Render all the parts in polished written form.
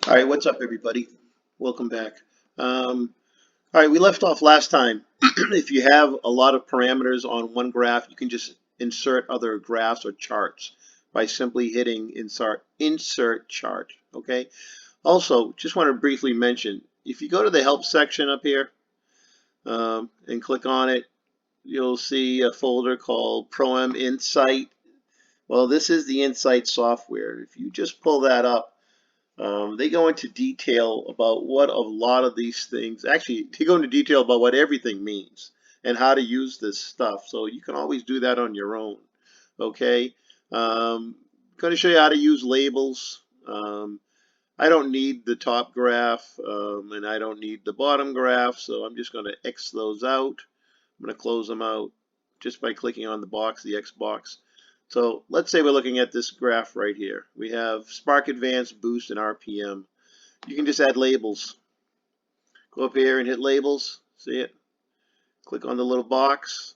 All right, what's up, everybody? Welcome back. All right, we left off last time. If you have a lot of parameters on one graph, you can just insert other graphs or charts by simply hitting insert chart. Okay. Also, just want to briefly mention, if you go to the help section up here and click on it, you'll see a folder called Pro-M Insight. Well, this is the Insight software. If you just pull that up, they go into detail about what a lot of these things, actually, they go into detail about what everything means and how to use this stuff. So you can always do that on your own. Okay. Going to show you how to use labels. I don't need the top graph and I don't need the bottom graph, so I'm just going to X those out. I'm going to close them out just by clicking on the box, the X box. So let's say we're looking at this graph right here. We have spark advance, boost, and RPM. You can just add labels. Go up here and hit labels. See it? Click on the little box.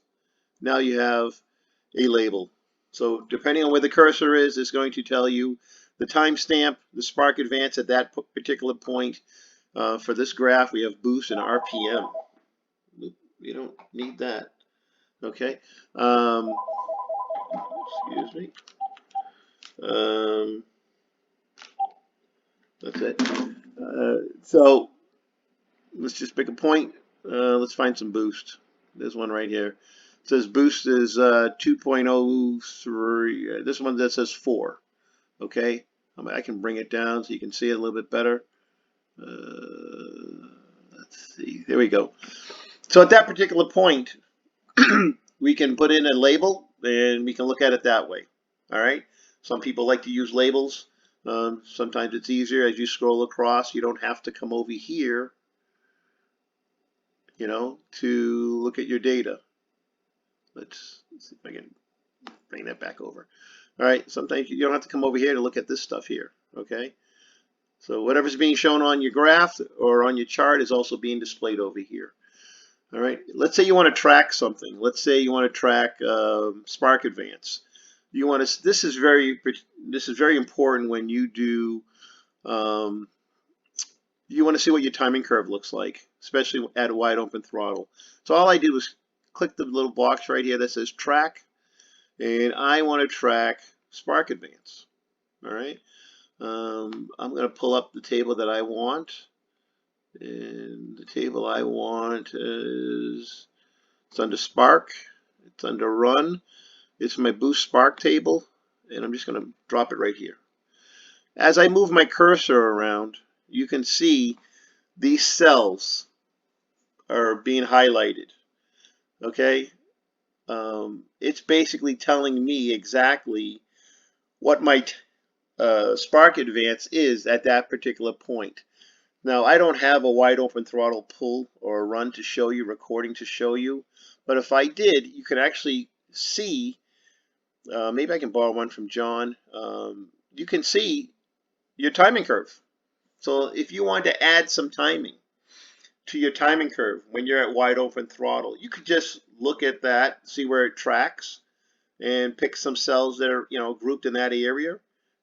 Now you have a label. So depending on where the cursor is, it's going to tell you the timestamp, the spark advance at that particular point. For this graph, we have boost and RPM. You don't need that. Okay. Excuse me. That's it. So let's just pick a point. Let's find some boost. There's one right here. It says boost is 2.03. This one that says 4. Okay. I can bring it down so you can see it a little bit better. Let's see. There we go. So at that particular point, we can put in a label and we can look at it that way. All right. Some people like to use labels. Sometimes it's easier as you scroll across. You don't have to come over here, to look at your data. Let's see if I can bring that back over. All right. Sometimes you don't have to come over here to look at this stuff here. Okay. So whatever's being shown on your graph or on your chart is also being displayed over here. All right. Let's say you want to track something. Let's say you want to track spark advance. You want to. This is very important when you do. You want to see what your timing curve looks like, especially at a wide open throttle. So all I did was click the little box right here that says track, and I want to track spark advance. All right. I'm going to pull up the table that I want. And the table I want is, it's under Spark, it's under Run, it's my Boost Spark table, and I'm just going to drop it right here. As I move my cursor around, you can see these cells are being highlighted. Okay, it's basically telling me exactly what my spark advance is at that particular point. Now, I don't have a wide open throttle pull or a run to show you, recording to show you, but if I did, you can actually see, maybe I can borrow one from John, you can see your timing curve. So if you want to add some timing to your timing curve when you're at wide open throttle, you could just look at that, see where it tracks, and pick some cells that are grouped in that area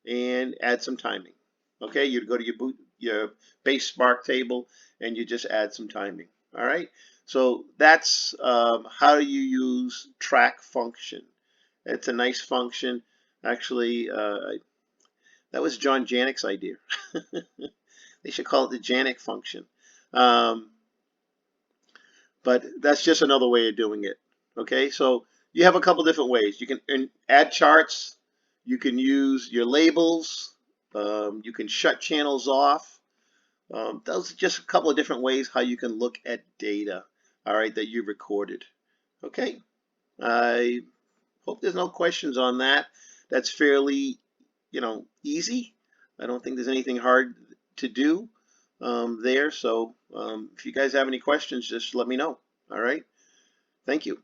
and add some timing. Okay, you'd go to your base spark table and you just add some timing. All right, so that's how you use track function. It's a nice function. Actually, that was John Janik's idea. They should call it the Janik function. But that's just another way of doing it. Okay, so you have a couple different ways. You can add charts. You can use your labels. You can shut channels off. Those are just a couple of different ways how you can look at data, all right, that you recorded. Okay, I hope there's no questions on that. That's fairly, easy. I don't think there's anything hard to do there. So if you guys have any questions, just let me know. All right. Thank you.